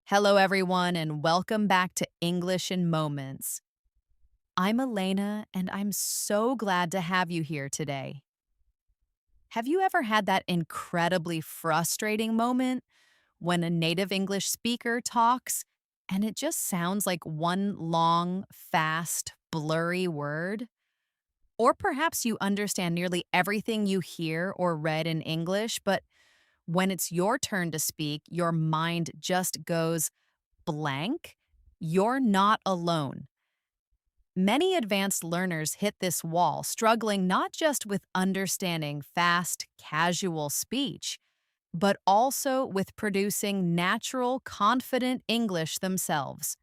Hello, everyone, and welcome back to English in Moments. I'm Elena, and I'm so glad to have you here today. Have you ever had that incredibly frustrating moment when a native English speaker talks and it just sounds like one long, fast, blurry word? Or perhaps you understand nearly everything you hear or read in English, but when it's your turn to speak, your mind just goes blank? You're not alone. Many advanced learners hit this wall, struggling not just with understanding fast, casual speech, but also with producing natural, confident English themselves.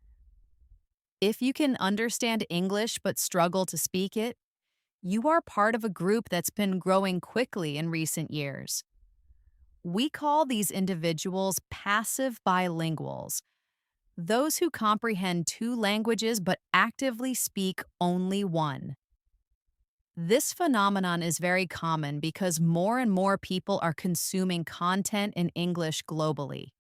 If you can understand English but struggle to speak it, you are part of a group that's been growing quickly in recent years. We call these individuals passive bilinguals, those who comprehend two languages but actively speak only one. This phenomenon is very common because more and more people are consuming content in English globally.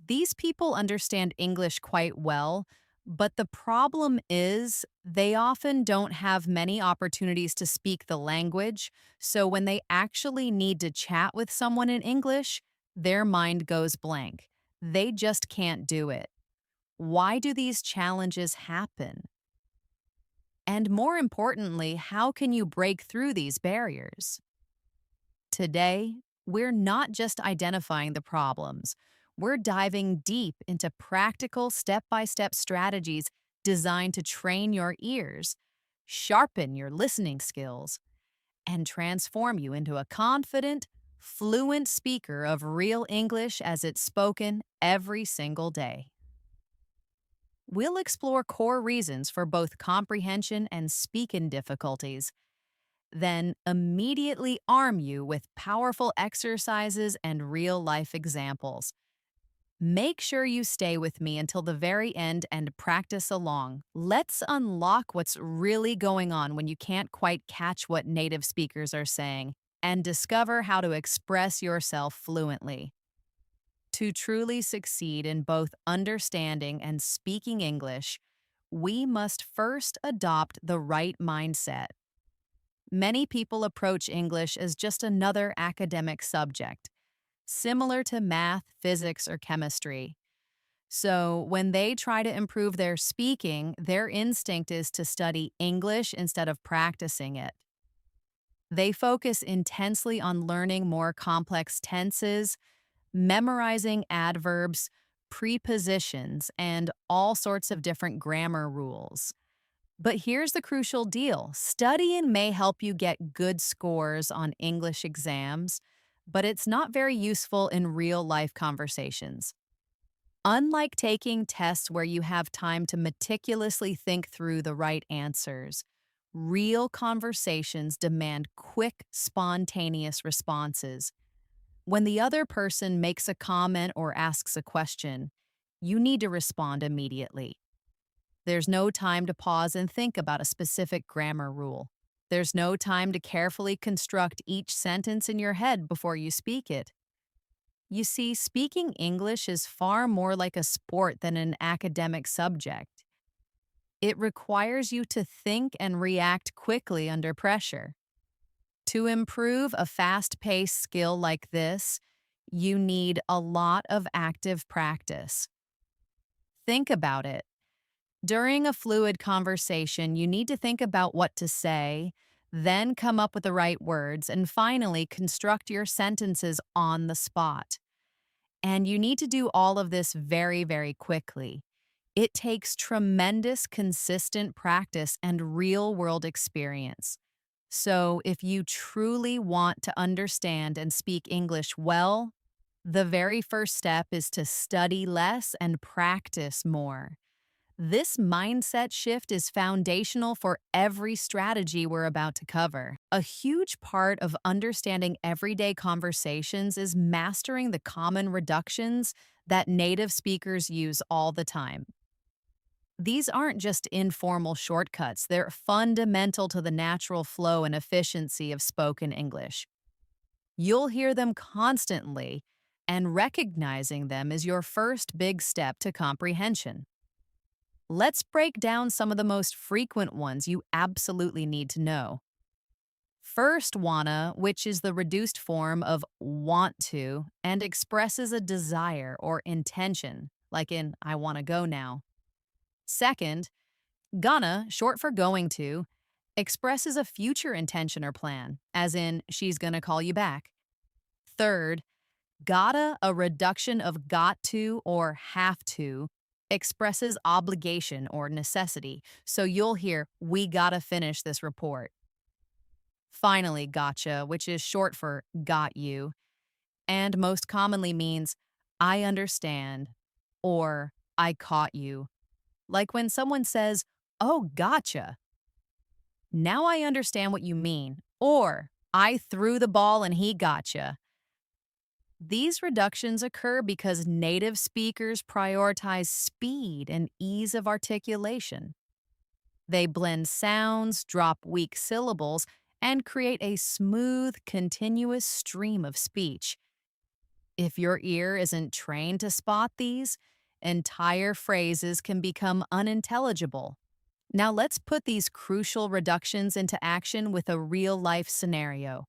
These people understand English quite well, but the problem is they often don't have many opportunities to speak the language, so when they actually need to chat with someone in English, their mind goes blank. They just can't do it. Why do these challenges happen? And more importantly, how can you break through these barriers? Today, we're not just identifying the problems, we're diving deep into practical step by step strategies designed to train your ears, sharpen your listening skills, and transform you into a confident, fluent speaker of real English as it's spoken every single day. We'll explore core reasons for both comprehension and speaking difficulties, then immediately arm you with powerful exercises and real life examples. Make sure you stay with me until the very end and practice along. Let's unlock what's really going on when you can't quite catch what native speakers are saying and discover how to express yourself fluently. To truly succeed in both understanding and speaking English, we must first adopt the right mindset. Many people approach English as just another academic subject, similar to math, physics, or chemistry. So, when they try to improve their speaking, their instinct is to study English instead of practicing it. They focus intensely on learning more complex tenses, memorizing adverbs, prepositions, and all sorts of different grammar rules. But here's the crucial deal. Studying may help you get good scores on English exams, but it's not very useful in real life conversations. Unlike taking tests where you have time to meticulously think through the right answers, real conversations demand quick, spontaneous responses. When the other person makes a comment or asks a question, you need to respond immediately. There's no time to pause and think about a specific grammar rule. There's no time to carefully construct each sentence in your head before you speak it. You see, speaking English is far more like a sport than an academic subject. It requires you to think and react quickly under pressure. To improve a fast paced skill like this, you need a lot of active practice. Think about it. During a fluid conversation, you need to think about what to say, then come up with the right words, and finally construct your sentences on the spot. And you need to do all of this very, very quickly. It takes tremendous, consistent practice and real world experience. So, if you truly want to understand and speak English well, the very first step is to study less and practice more. This mindset shift is foundational for every strategy we're about to cover. A huge part of understanding everyday conversations is mastering the common reductions that native speakers use all the time. These aren't just informal shortcuts, they're fundamental to the natural flow and efficiency of spoken English. You'll hear them constantly, and recognizing them is your first big step to comprehension. Let's break down some of the most frequent ones you absolutely need to know. First, wanna, which is the reduced form of want to and expresses a desire or intention, like in I wanna go now. Second, gonna, short for going to, expresses a future intention or plan, as in she's gonna call you back. Third, gotta, a reduction of got to or have to, expresses obligation or necessity, so you'll hear we gotta finish this report. Finally, gotcha, which is short for got you, and most commonly means I understand or I caught you. Like when someone says, oh, gotcha. Now I understand what you mean, or I threw the ball and he gotcha. These reductions occur because native speakers prioritize speed and ease of articulation. They blend sounds, drop weak syllables, and create a smooth, continuous stream of speech. If your ear isn't trained to spot these, entire phrases can become unintelligible. Now let's put these crucial reductions into action with a real-life scenario.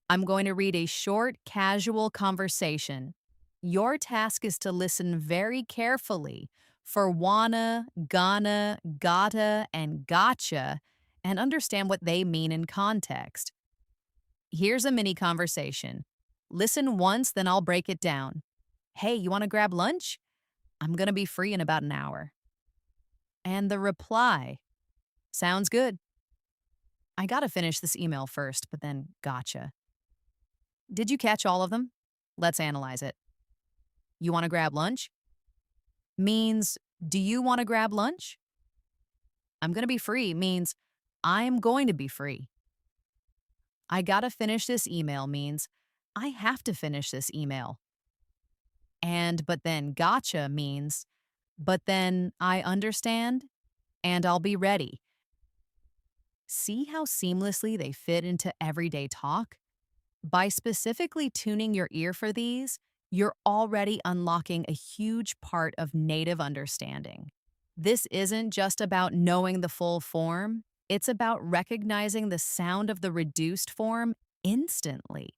I'm going to read a short, casual conversation. Your task is to listen very carefully for wanna, gonna, gotta, and gotcha, and understand what they mean in context. Here's a mini conversation. Listen once, then I'll break it down. Hey, you want to grab lunch? I'm going to be free in about an hour. And the reply. Sounds good. I got to finish this email first, but then gotcha. Did you catch all of them? Let's analyze it. You want to grab lunch? Means, do you want to grab lunch? I'm going to be free means, I'm going to be free. I got to finish this email means, I have to finish this email. And but then gotcha means, but then I understand and I'll be ready. See how seamlessly they fit into everyday talk? By specifically tuning your ear for these, you're already unlocking a huge part of native understanding. This isn't just about knowing the full form, it's about recognizing the sound of the reduced form instantly.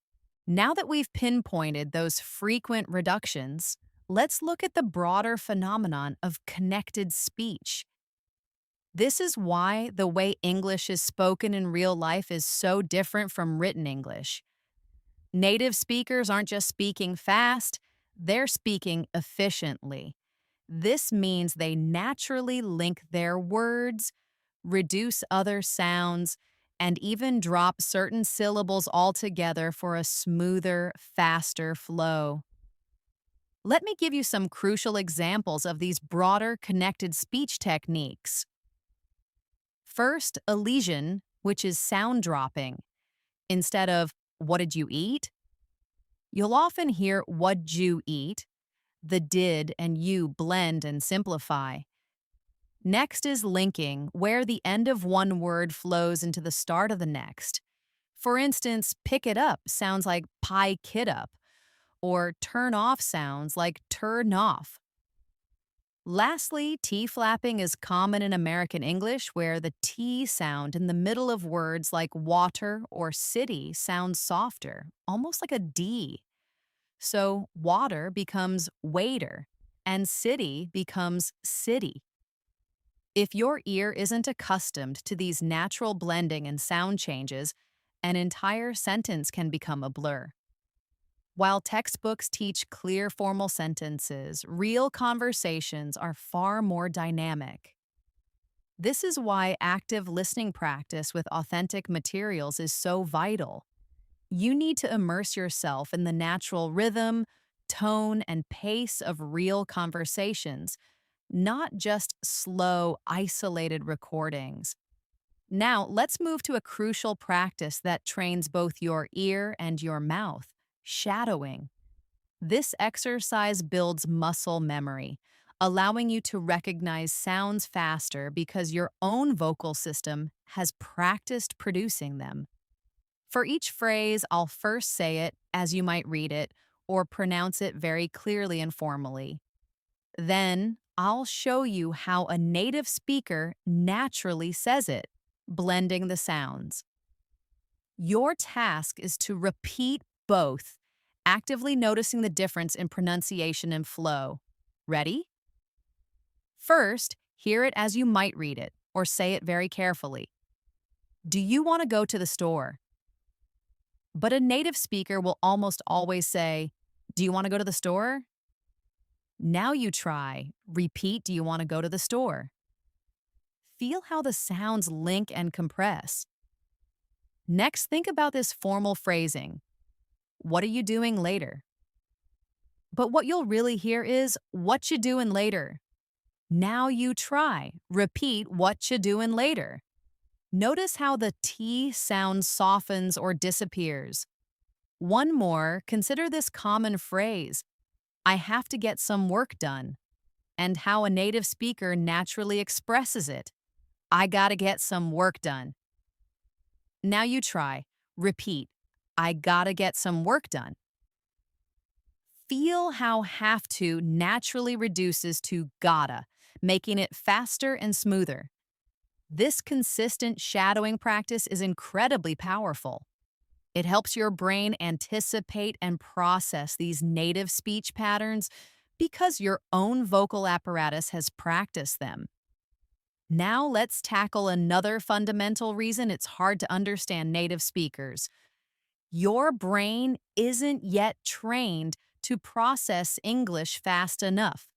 Now that we've pinpointed those frequent reductions, let's look at the broader phenomenon of connected speech. This is why the way English is spoken in real life is so different from written English. Native speakers aren't just speaking fast, they're speaking efficiently. This means they naturally link their words, reduce other sounds, and even drop certain syllables altogether for a smoother, faster flow. Let me give you some crucial examples of these broader connected speech techniques. First, elision, which is sound dropping. Instead of, what did you eat? You'll often hear, what'd you eat? The did and you blend and simplify. Next is linking, where the end of one word flows into the start of the next. For instance, pick it up sounds like pie kid up, or turn off sounds like turn off. Lastly, T-flapping is common in American English where the T sound in the middle of words like water or city sounds softer, almost like a D. So water becomes waiter, and city becomes city. If your ear isn't accustomed to these natural blending and sound changes, an entire sentence can become a blur. While textbooks teach clear formal sentences, real conversations are far more dynamic. This is why active listening practice with authentic materials is so vital. You need to immerse yourself in the natural rhythm, tone, and pace of real conversations, not just slow, isolated recordings. Now, let's move to a crucial practice that trains both your ear and your mouth, shadowing. This exercise builds muscle memory, allowing you to recognize sounds faster because your own vocal system has practiced producing them. For each phrase, I'll first say it as you might read it, or pronounce it very clearly and formally. Then I'll show you how a native speaker naturally says it, blending the sounds. Your task is to repeat both, actively noticing the difference in pronunciation and flow. Ready? First, hear it as you might read it, or say it very carefully. Do you want to go to the store? But a native speaker will almost always say, do you want to go to the store? Now you try. Repeat, do you want to go to the store? Feel how the sounds link and compress. Next, think about this formal phrasing. What are you doing later? But what you'll really hear is, what you doing later? Now you try. Repeat, what you doing later? Notice how the T sound softens or disappears. One more, consider this common phrase, I have to get some work done, and how a native speaker naturally expresses it. I gotta get some work done. Now you try. Repeat. I gotta get some work done. Feel how have to naturally reduces to gotta, making it faster and smoother. This consistent shadowing practice is incredibly powerful. It helps your brain anticipate and process these native speech patterns because your own vocal apparatus has practiced them. Now let's tackle another fundamental reason it's hard to understand native speakers. Your brain isn't yet trained to process English fast enough.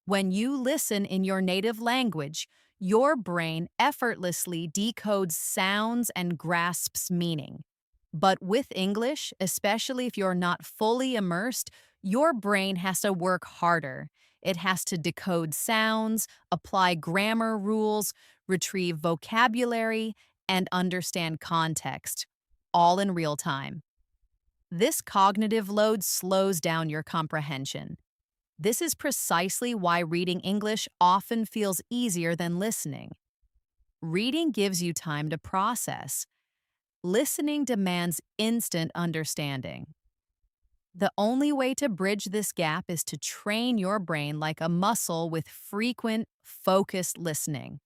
When you listen in your native language, your brain effortlessly decodes sounds and grasps meaning. But with English, especially if you're not fully immersed, your brain has to work harder. It has to decode sounds, apply grammar rules, retrieve vocabulary, and understand context, all in real time. This cognitive load slows down your comprehension. This is precisely why reading English often feels easier than listening. Reading gives you time to process. Listening demands instant understanding. The only way to bridge this gap is to train your brain like a muscle with frequent, focused listening.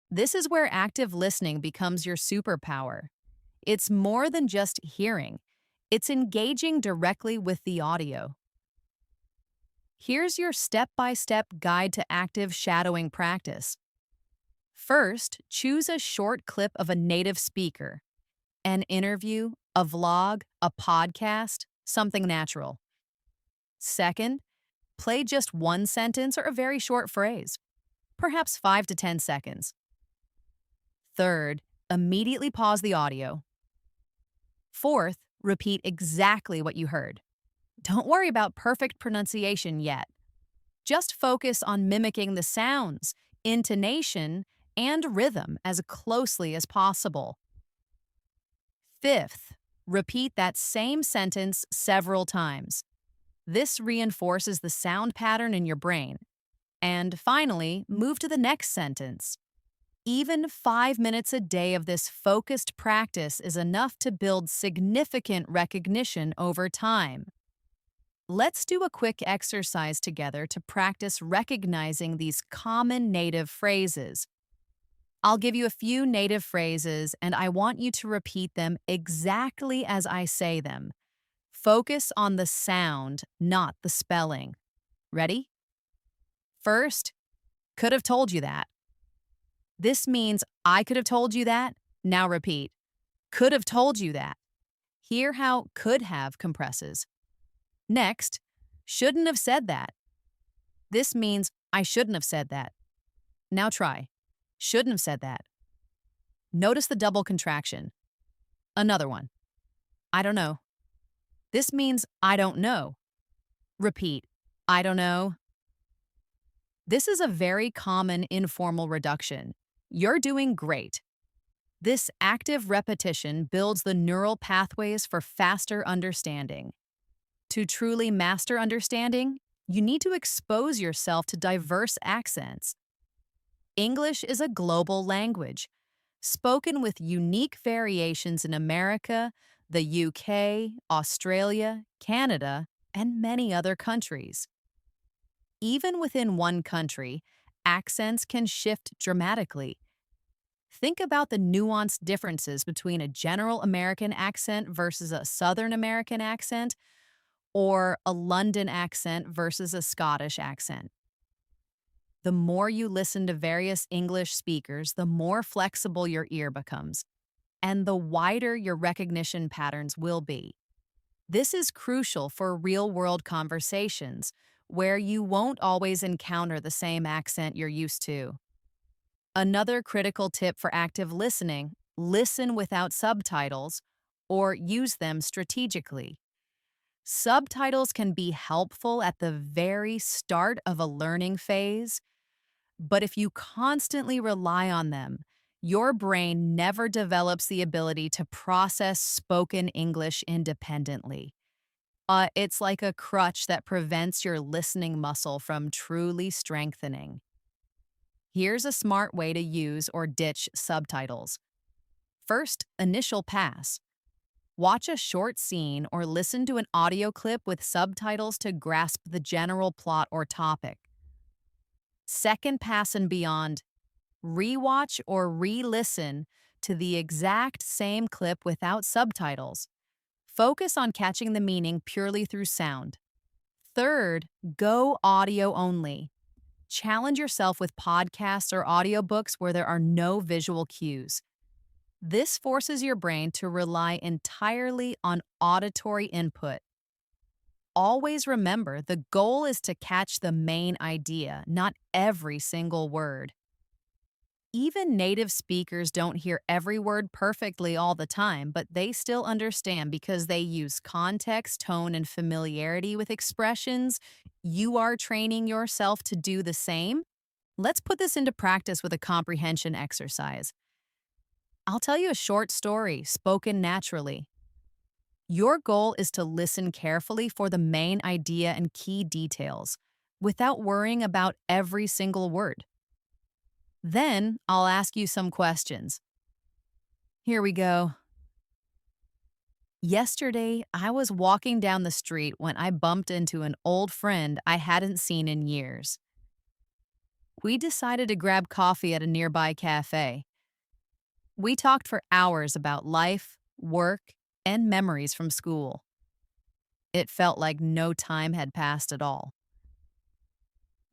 This is where active listening becomes your superpower. It's more than just hearing. It's engaging directly with the audio. Here's your step-by-step guide to active shadowing practice. First, choose a short clip of a native speaker. An interview, a vlog, a podcast, something natural. Second, play just one sentence or a very short phrase, perhaps 5 to 10 seconds. Third, immediately pause the audio. Fourth, repeat exactly what you heard. Don't worry about perfect pronunciation yet. Just focus on mimicking the sounds, intonation, and rhythm as closely as possible. Fifth, repeat that same sentence several times. This reinforces the sound pattern in your brain. And finally, move to the next sentence. Even 5 minutes a day of this focused practice is enough to build significant recognition over time. Let's do a quick exercise together to practice recognizing these common native phrases. I'll give you a few native phrases, and I want you to repeat them exactly as I say them. Focus on the sound, not the spelling. Ready? First, could have told you that. This means I could have told you that. Now repeat. Could have told you that. Hear how could have compresses. Next, shouldn't have said that. This means I shouldn't have said that. Now try. Shouldn't have said that. Notice the double contraction. Another one. I don't know. This means I don't know. Repeat. I don't know. This is a very common informal reduction. You're doing great. This active repetition builds the neural pathways for faster understanding. To truly master understanding, you need to expose yourself to diverse accents. English is a global language, spoken with unique variations in America, the UK, Australia, Canada, and many other countries. Even within one country, accents can shift dramatically. Think about the nuanced differences between a general American accent versus a Southern American accent, or a London accent versus a Scottish accent. The more you listen to various English speakers, the more flexible your ear becomes, and the wider your recognition patterns will be. This is crucial for real world conversations, where you won't always encounter the same accent you're used to. Another critical tip for active listening: listen without subtitles or use them strategically. Subtitles can be helpful at the very start of a learning phase, but if you constantly rely on them, your brain never develops the ability to process spoken English independently. It's like a crutch that prevents your listening muscle from truly strengthening. Here's a smart way to use or ditch subtitles. First, initial pass. Watch a short scene or listen to an audio clip with subtitles to grasp the general plot or topic. Second pass and beyond, rewatch or re-listen to the exact same clip without subtitles. Focus on catching the meaning purely through sound. Third, go audio only. Challenge yourself with podcasts or audiobooks where there are no visual cues. This forces your brain to rely entirely on auditory input. Always remember, the goal is to catch the main idea, not every single word. Even native speakers don't hear every word perfectly all the time, but they still understand because they use context, tone, and familiarity with expressions. You are training yourself to do the same. Let's put this into practice with a comprehension exercise. I'll tell you a short story, spoken naturally. Your goal is to listen carefully for the main idea and key details, without worrying about every single word. Then I'll ask you some questions. Here we go. Yesterday, I was walking down the street when I bumped into an old friend I hadn't seen in years. We decided to grab coffee at a nearby cafe. We talked for hours about life, work, and memories from school. It felt like no time had passed at all.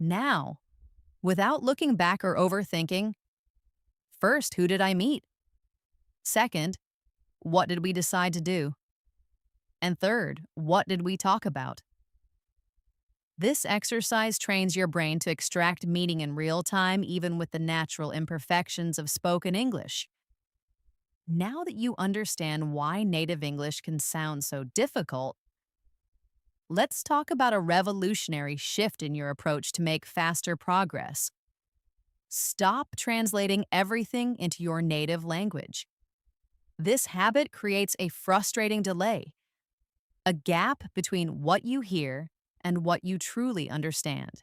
Now, without looking back or overthinking, first, who did I meet? Second, what did we decide to do? And third, what did we talk about? This exercise trains your brain to extract meaning in real time, even with the natural imperfections of spoken English. Now that you understand why native English can sound so difficult, let's talk about a revolutionary shift in your approach to make faster progress. Stop translating everything into your native language. This habit creates a frustrating delay, a gap between what you hear and what you truly understand.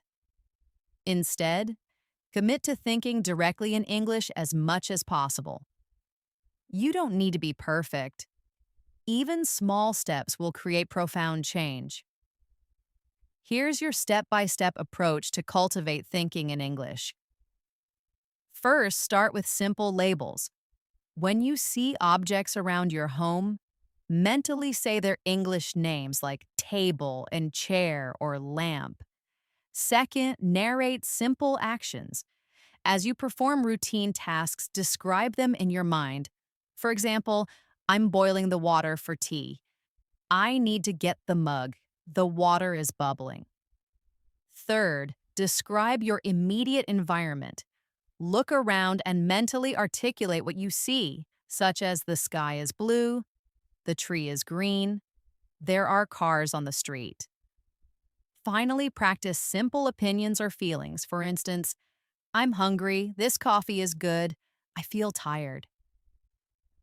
Instead, commit to thinking directly in English as much as possible. You don't need to be perfect. Even small steps will create profound change. Here's your step-by-step approach to cultivate thinking in English. First, start with simple labels. When you see objects around your home, mentally say their English names like table and chair or lamp. Second, narrate simple actions. As you perform routine tasks, describe them in your mind. For example, I'm boiling the water for tea. I need to get the mug. The water is bubbling. Third, describe your immediate environment. Look around and mentally articulate what you see, such as the sky is blue, the tree is green, there are cars on the street. Finally, practice simple opinions or feelings. For instance, I'm hungry, this coffee is good, I feel tired.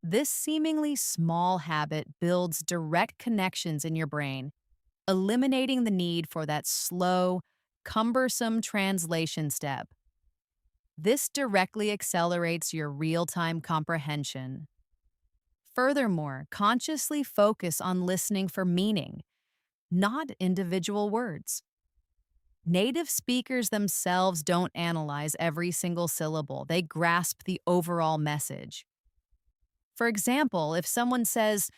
This seemingly small habit builds direct connections in your brain, eliminating the need for that slow, cumbersome translation step. This directly accelerates your real-time comprehension. Furthermore, consciously focus on listening for meaning. not individual words. Native speakers themselves don't analyze every single syllable, they grasp the overall message. For example, if someone says,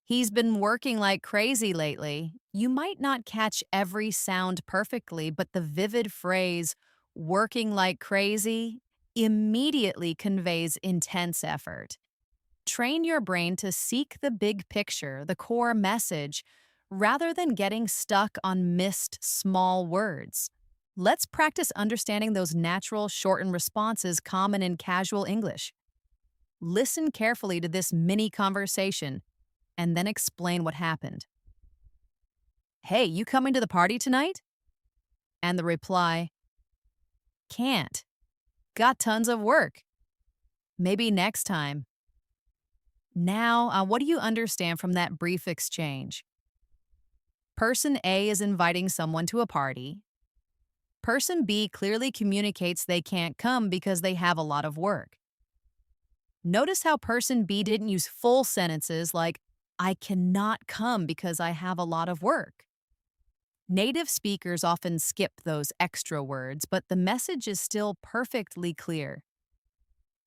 "He's been working like crazy lately," you might not catch every sound perfectly, but the vivid phrase, "working like crazy," immediately conveys intense effort. Train your brain to seek the big picture, the core message, rather than getting stuck on missed small words. Let's practice understanding those natural shortened responses common in casual English. Listen carefully to this mini conversation and then explain what happened. "Hey, you coming to the party tonight?" And the reply, "Can't. Got tons of work. Maybe next time." Now, what do you understand from that brief exchange? Person A is inviting someone to a party. Person B clearly communicates they can't come because they have a lot of work. Notice how person B didn't use full sentences like, "I cannot come because I have a lot of work." Native speakers often skip those extra words, but the message is still perfectly clear.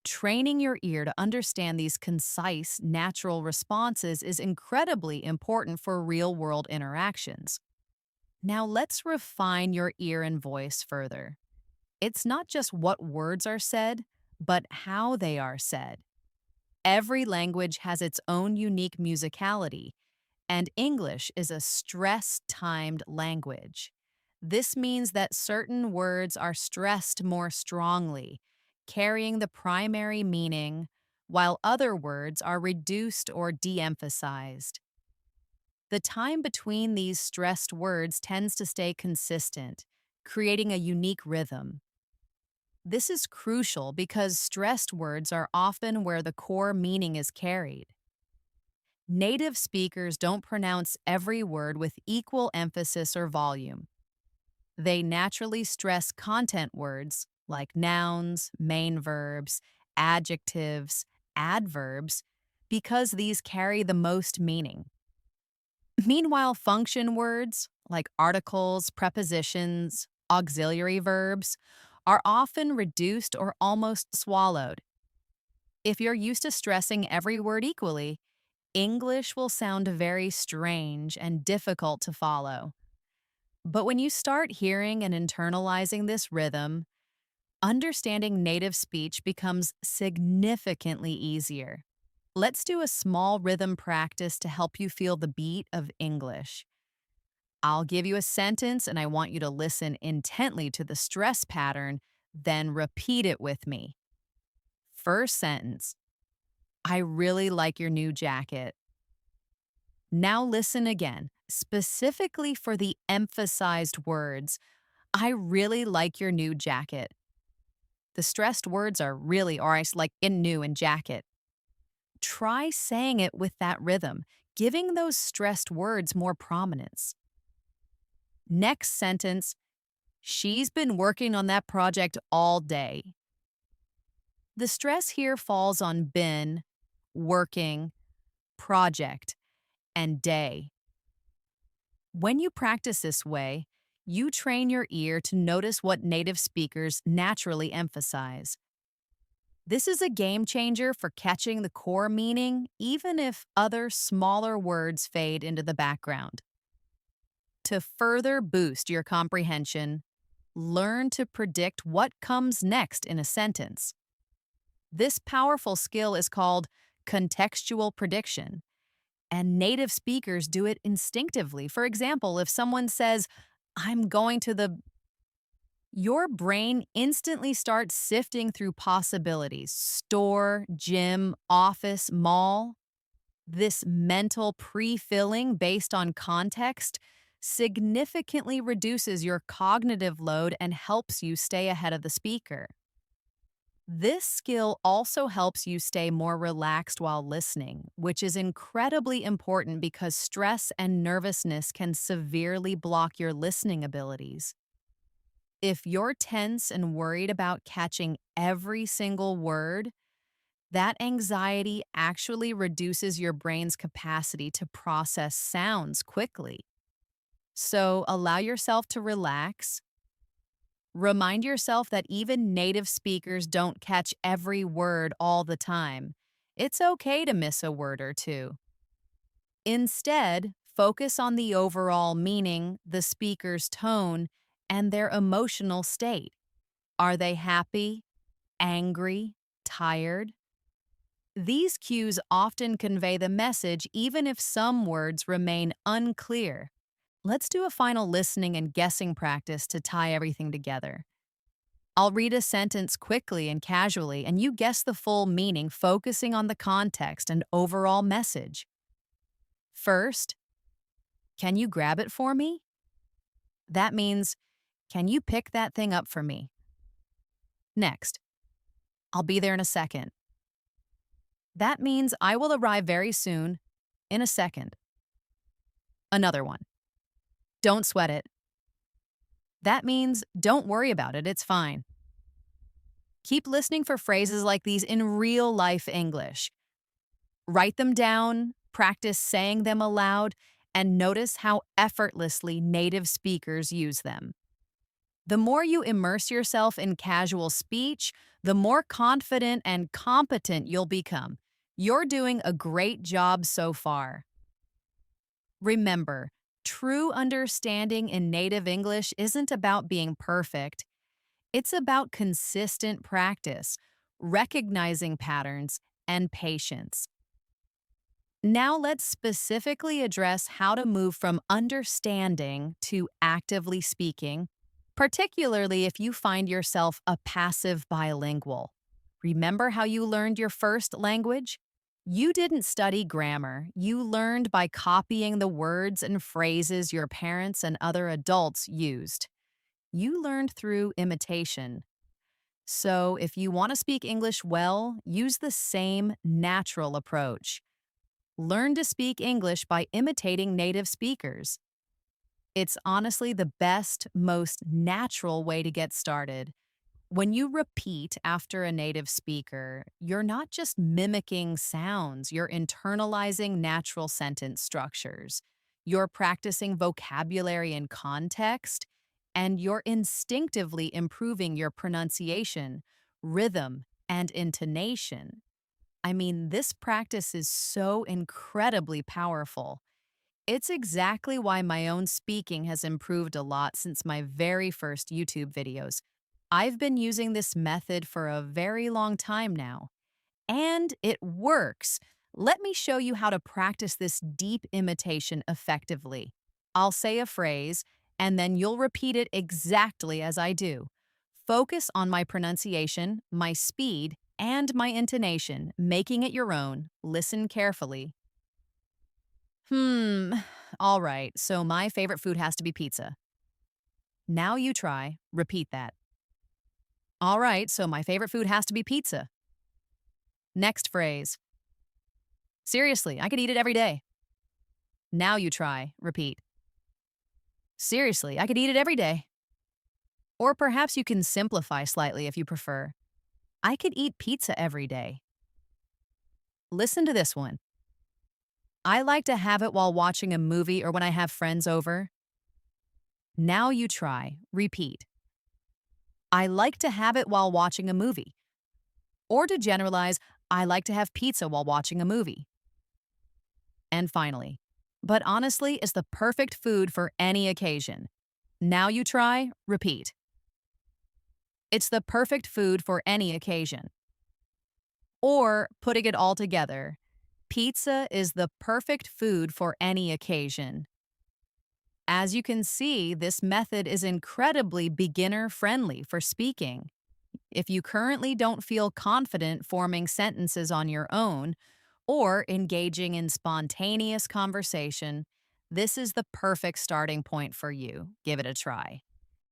Training your ear to understand these concise, natural responses is incredibly important for real world interactions. Now let's refine your ear and voice further. It's not just what words are said, but how they are said. Every language has its own unique musicality, and English is a stress timed language. This means that certain words are stressed more strongly, carrying the primary meaning, while other words are reduced or de emphasized. The time between these stressed words tends to stay consistent, creating a unique rhythm. This is crucial because stressed words are often where the core meaning is carried. Native speakers don't pronounce every word with equal emphasis or volume. They naturally stress content words like nouns, main verbs, adjectives, adverbs, because these carry the most meaning. Meanwhile, function words like articles, prepositions, auxiliary verbs are often reduced or almost swallowed. If you're used to stressing every word equally, English will sound very strange and difficult to follow. But when you start hearing and internalizing this rhythm, understanding native speech becomes significantly easier. Let's do a small rhythm practice to help you feel the beat of English. I'll give you a sentence and I want you to listen intently to the stress pattern, then repeat it with me. First sentence, "I really like your new jacket." Now listen again, specifically for the emphasized words. "I really like your new jacket." The stressed words are really, or I like in new and jacket. Try saying it with that rhythm, giving those stressed words more prominence. Next sentence, "She's been working on that project all day." The stress here falls on been, working, project, and day. When you practice this way, you train your ear to notice what native speakers naturally emphasize. This is a game changer for catching the core meaning, even if other smaller words fade into the background. To further boost your comprehension, learn to predict what comes next in a sentence. This powerful skill is called contextual prediction, and native speakers do it instinctively. For example, if someone says, "I'm going to the," your brain instantly starts sifting through possibilities: store, gym, office, mall. This mental pre filling based on context significantly reduces your cognitive load and helps you stay ahead of the speaker. This skill also helps you stay more relaxed while listening, which is incredibly important because stress and nervousness can severely block your listening abilities. If you're tense and worried about catching every single word, that anxiety actually reduces your brain's capacity to process sounds quickly. So allow yourself to relax. Remind yourself that even native speakers don't catch every word all the time. It's okay to miss a word or two. Instead, focus on the overall meaning, the speaker's tone, and their emotional state. Are they happy, angry, tired? These cues often convey the message even if some words remain unclear. Let's do a final listening and guessing practice to tie everything together. I'll read a sentence quickly and casually, and you guess the full meaning, focusing on the context and overall message. First, can you grab it for me? That means, can you pick that thing up for me? Next, I'll be there in a second. That means I will arrive very soon, in a second. Another one. Don't sweat it. That means don't worry about it, it's fine. Keep listening for phrases like these in real life English. Write them down, practice saying them aloud, and notice how effortlessly native speakers use them. The more you immerse yourself in casual speech, the more confident and competent you'll become. You're doing a great job so far. Remember, true understanding in native English isn't about being perfect. It's about consistent practice, recognizing patterns, and patience. Now let's specifically address how to move from understanding to actively speaking, particularly if you find yourself a passive bilingual. Remember how you learned your first language? You didn't study grammar. You learned by copying the words and phrases your parents and other adults used. You learned through imitation. So, if you want to speak English well, use the same natural approach. Learn to speak English by imitating native speakers. It's honestly the best, most natural way to get started. When you repeat after a native speaker, you're not just mimicking sounds, you're internalizing natural sentence structures. You're practicing vocabulary and context, and you're instinctively improving your pronunciation, rhythm, and intonation. I mean, this practice is so incredibly powerful. It's exactly why my own speaking has improved a lot since my very first YouTube videos. I've been using this method for a very long time now, and it works. Let me show you how to practice this deep imitation effectively. I'll say a phrase, and then you'll repeat it exactly as I do. Focus on my pronunciation, my speed, and my intonation, making it your own. Listen carefully. Hmm, all right, so my favorite food has to be pizza. Now you try. Repeat that. All right, so my favorite food has to be pizza. Next phrase. Seriously, I could eat it every day. Now you try. Repeat. Seriously, I could eat it every day. Or perhaps you can simplify slightly if you prefer. I could eat pizza every day. Listen to this one. I like to have it while watching a movie or when I have friends over. Now you try. Repeat. I like to have it while watching a movie. Or to generalize, I like to have pizza while watching a movie. And finally, but honestly is the perfect food for any occasion. Now you try. Repeat. It's the perfect food for any occasion. Or, putting it all together, pizza is the perfect food for any occasion. As you can see, this method is incredibly beginner-friendly for speaking. If you currently don't feel confident forming sentences on your own or engaging in spontaneous conversation, this is the perfect starting point for you. Give it a try.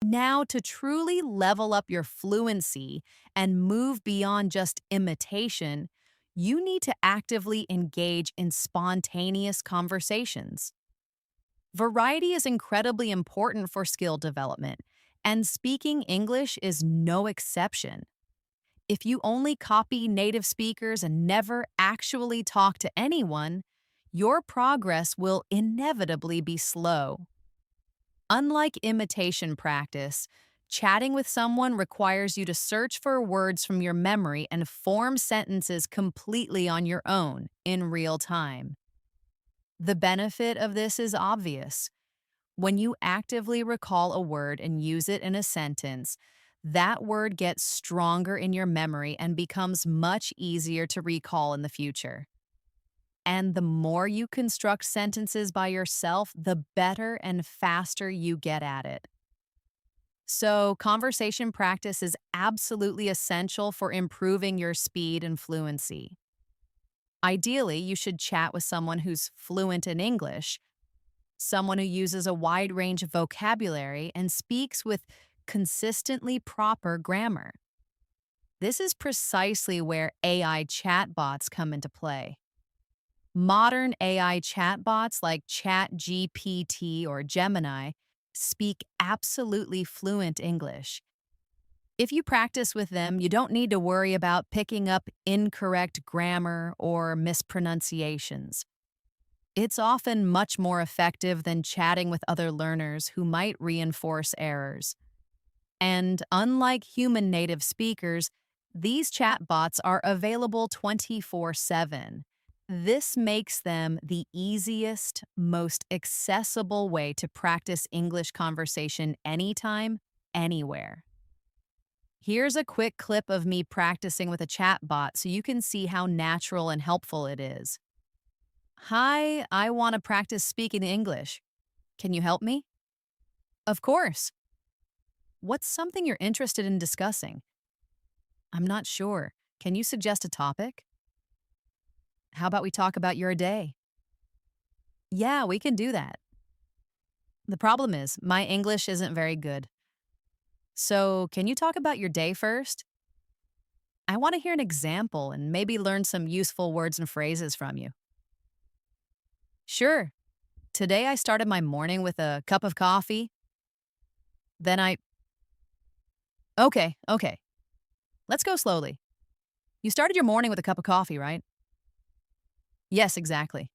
Now, to truly level up your fluency and move beyond just imitation, you need to actively engage in spontaneous conversations. Variety is incredibly important for skill development, and speaking English is no exception. If you only copy native speakers and never actually talk to anyone, your progress will inevitably be slow. Unlike imitation practice, chatting with someone requires you to search for words from your memory and form sentences completely on your own in real time. The benefit of this is obvious. When you actively recall a word and use it in a sentence, that word gets stronger in your memory and becomes much easier to recall in the future. And the more you construct sentences by yourself, the better and faster you get at it. So, conversation practice is absolutely essential for improving your speed and fluency. Ideally, you should chat with someone who's fluent in English, someone who uses a wide range of vocabulary and speaks with consistently proper grammar. This is precisely where AI chatbots come into play. Modern AI chatbots like ChatGPT or Gemini speak absolutely fluent English. If you practice with them, you don't need to worry about picking up incorrect grammar or mispronunciations. It's often much more effective than chatting with other learners who might reinforce errors. And unlike human native speakers, these chatbots are available 24/7. This makes them the easiest, most accessible way to practice English conversation anytime, anywhere. Here's a quick clip of me practicing with a chatbot so you can see how natural and helpful it is. Hi, I want to practice speaking English. Can you help me? Of course. What's something you're interested in discussing? I'm not sure. Can you suggest a topic? How about we talk about your day? Yeah, we can do that. The problem is, my English isn't very good. So, can you talk about your day first? I want to hear an example and maybe learn some useful words and phrases from you. Sure. Today I started my morning with a cup of coffee. Then I. Okay. Let's go slowly. You started your morning with a cup of coffee, right? Yes, exactly.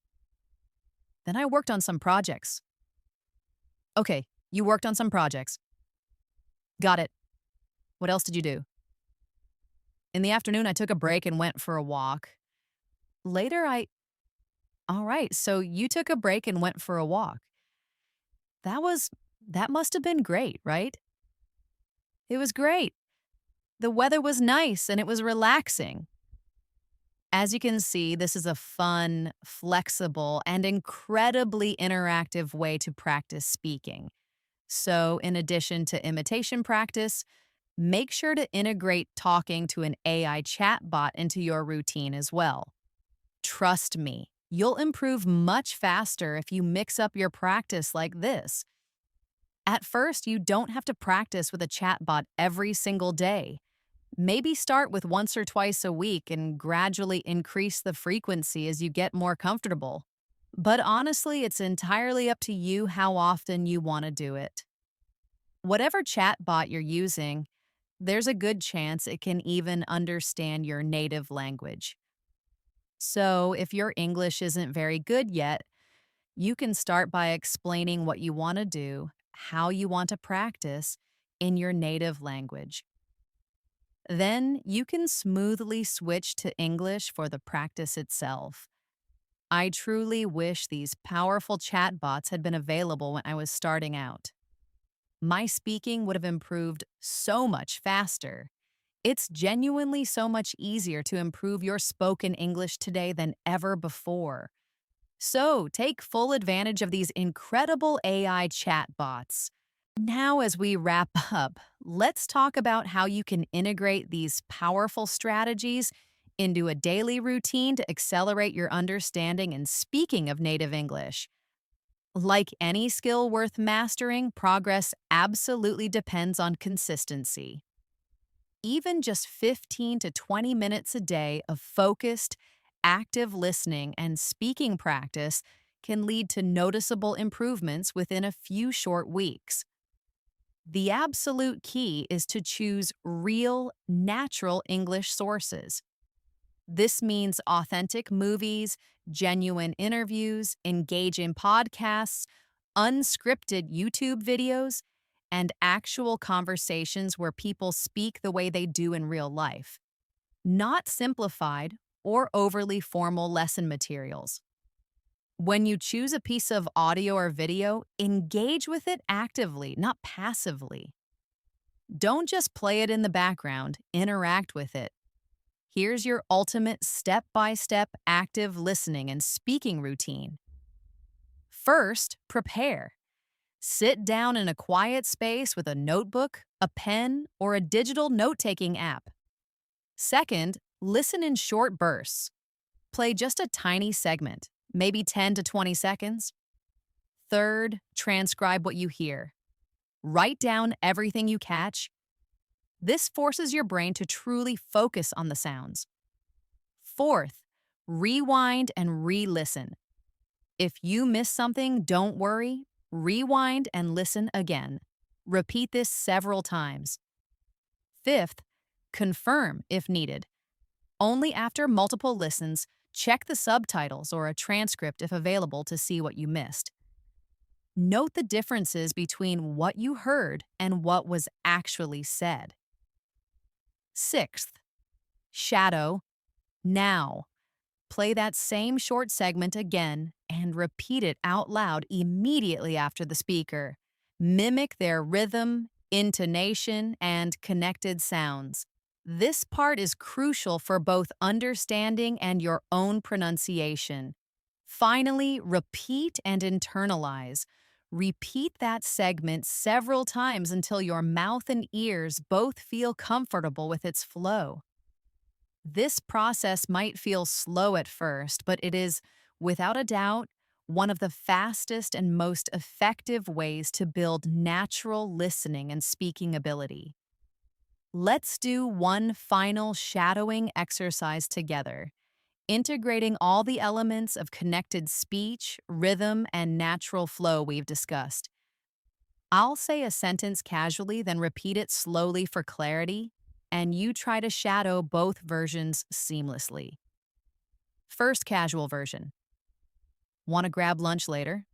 Then I worked on some projects. Okay, you worked on some projects. Got it. What else did you do? In the afternoon, I took a break and went for a walk. Later, I. All right, so you took a break and went for a walk. That was. That must have been great, right? It was great. The weather was nice and it was relaxing. As you can see, this is a fun, flexible, and incredibly interactive way to practice speaking. So, in addition to imitation practice, make sure to integrate talking to an AI chatbot into your routine as well. Trust me, you'll improve much faster if you mix up your practice like this. At first, you don't have to practice with a chatbot every single day. Maybe start with once or twice a week and gradually increase the frequency as you get more comfortable. But honestly, it's entirely up to you how often you want to do it. Whatever chatbot you're using, there's a good chance it can even understand your native language. So, if your English isn't very good yet, you can start by explaining what you want to do, how you want to practice in your native language. Then you can smoothly switch to English for the practice itself. I truly wish these powerful chatbots had been available when I was starting out. My speaking would have improved so much faster. It's genuinely so much easier to improve your spoken English today than ever before. So take full advantage of these incredible AI chatbots. Now, as we wrap up, let's talk about how you can integrate these powerful strategies into a daily routine to accelerate your understanding and speaking of native English. Like any skill worth mastering, progress absolutely depends on consistency. Even just 15 to 20 minutes a day of focused, active listening and speaking practice can lead to noticeable improvements within a few short weeks. The absolute key is to choose real, natural English sources. This means authentic movies, genuine interviews, engaging podcasts, unscripted YouTube videos, and actual conversations where people speak the way they do in real life, not simplified or overly formal lesson materials. When you choose a piece of audio or video, engage with it actively, not passively. Don't just play it in the background, interact with it. Here's your ultimate step by step active listening and speaking routine. First, prepare. Sit down in a quiet space with a notebook, a pen, or a digital note taking app. Second, listen in short bursts. Play just a tiny segment, maybe 10 to 20 seconds. Third, transcribe what you hear. Write down everything you catch. This forces your brain to truly focus on the sounds. Fourth, rewind and re-listen. If you miss something, don't worry. Rewind and listen again. Repeat this several times. Fifth, confirm if needed. Only after multiple listens, check the subtitles or a transcript if available to see what you missed. Note the differences between what you heard and what was actually said. Sixth, shadow now. Play that same short segment again and repeat it out loud immediately after the speaker. Mimic their rhythm, intonation, and connected sounds. This part is crucial for both understanding and your own pronunciation. Finally, repeat and internalize. Repeat that segment several times until your mouth and ears both feel comfortable with its flow. This process might feel slow at first, but it is, without a doubt, one of the fastest and most effective ways to build natural listening and speaking ability. Let's do one final shadowing exercise together, integrating all the elements of connected speech, rhythm, and natural flow we've discussed. I'll say a sentence casually, then repeat it slowly for clarity, and you try to shadow both versions seamlessly. First casual version. Want to grab lunch later?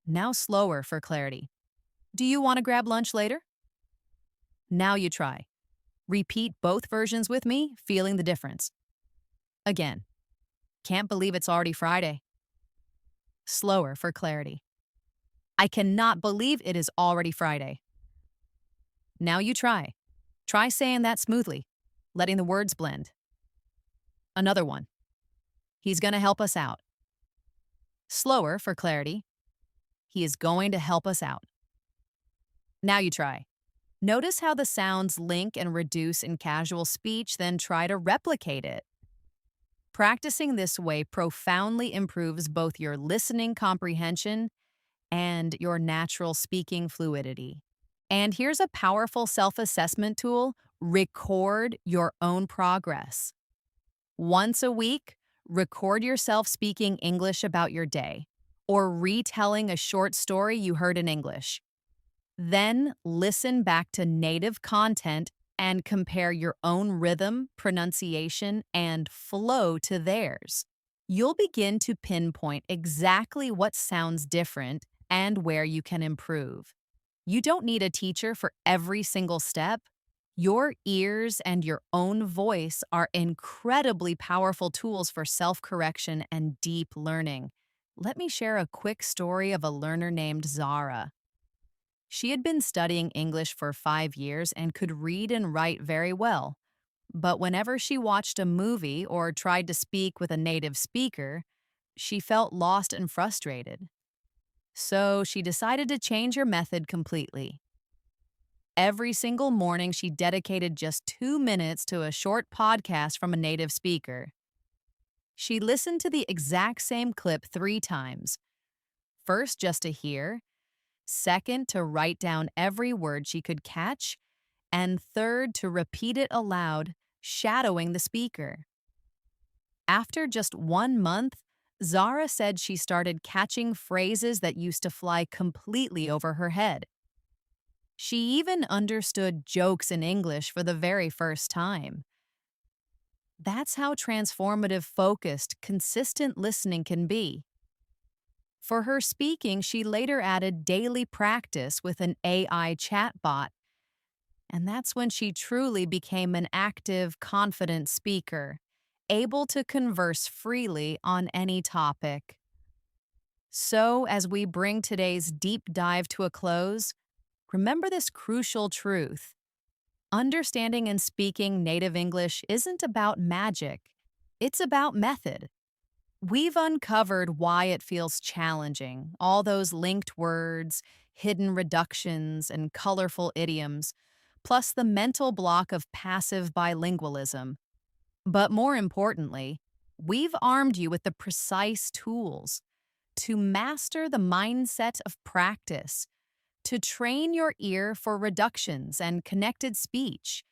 Now slower for clarity. Do you want to grab lunch later? Now you try. Repeat both versions with me, feeling the difference. Again. Can't believe it's already Friday. Slower for clarity. I cannot believe it is already Friday. Now you try. Try saying that smoothly, letting the words blend. Another one. He's going to help us out. Slower for clarity. He is going to help us out. Now you try. Notice how the sounds link and reduce in casual speech, then try to replicate it. Practicing this way profoundly improves both your listening comprehension and your natural speaking fluidity. And here's a powerful self-assessment tool: record your own progress. Once a week, record yourself speaking English about your day, or retelling a short story you heard in English. Then listen back to native content and compare your own rhythm, pronunciation, and flow to theirs. You'll begin to pinpoint exactly what sounds different and where you can improve. You don't need a teacher for every single step. Your ears and your own voice are incredibly powerful tools for self-correction and deep learning. Let me share a quick story of a learner named Zara. She had been studying English for 5 years and could read and write very well. But whenever she watched a movie or tried to speak with a native speaker, she felt lost and frustrated. So she decided to change her method completely. Every single morning, she dedicated just 2 minutes to a short podcast from a native speaker. She listened to the exact same clip 3 times. First, just to hear. Second, to write down every word she could catch. And third, to repeat it aloud, shadowing the speaker. After just 1 month, Zara said she started catching phrases that used to fly completely over her head. She even understood jokes in English for the very first time. That's how transformative, focused, consistent listening can be. For her speaking, she later added daily practice with an AI chatbot, and that's when she truly became an active, confident speaker, able to converse freely on any topic. So, as we bring today's deep dive to a close, remember this crucial truth. Understanding and speaking native English isn't about magic, it's about method. We've uncovered why it feels challenging, all those linked words, hidden reductions, and colorful idioms, plus the mental block of passive bilingualism. But more importantly, we've armed you with the precise tools to master the mindset of practice, to train your ear for reductions and connected speech,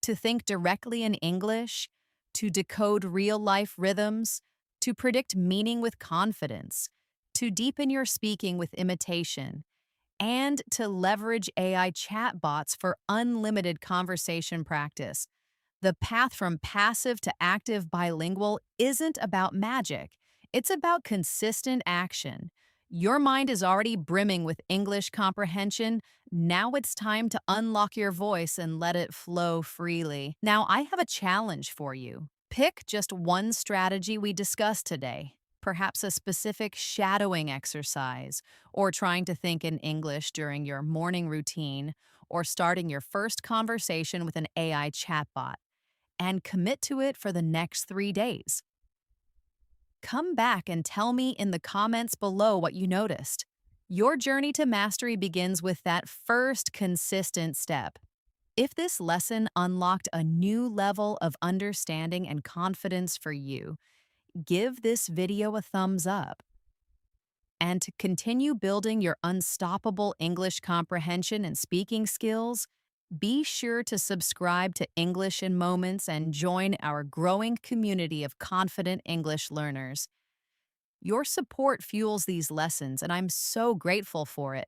to think directly in English, to decode real life rhythms, to predict meaning with confidence, to deepen your speaking with imitation, and to leverage AI chatbots for unlimited conversation practice. The path from passive to active bilingual isn't about magic, it's about consistent action. Your mind is already brimming with English comprehension. Now it's time to unlock your voice and let it flow freely. Now, I have a challenge for you. Pick just one strategy we discussed today, perhaps a specific shadowing exercise, or trying to think in English during your morning routine, or starting your first conversation with an AI chatbot, and commit to it for the next 3 days. Come back and tell me in the comments below what you noticed. Your journey to mastery begins with that first consistent step. If this lesson unlocked a new level of understanding and confidence for you, give this video a thumbs up. And to continue building your unstoppable English comprehension and speaking skills, be sure to subscribe to English in Moments and join our growing community of confident English learners. Your support fuels these lessons, and I'm so grateful for it.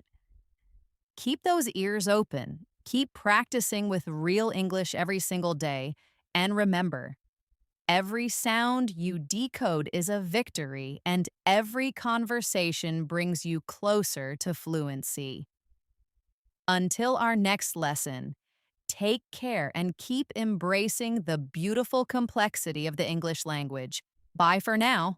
Keep those ears open, keep practicing with real English every single day, and remember, every sound you decode is a victory, and every conversation brings you closer to fluency. Until our next lesson, take care and keep embracing the beautiful complexity of the English language. Bye for now.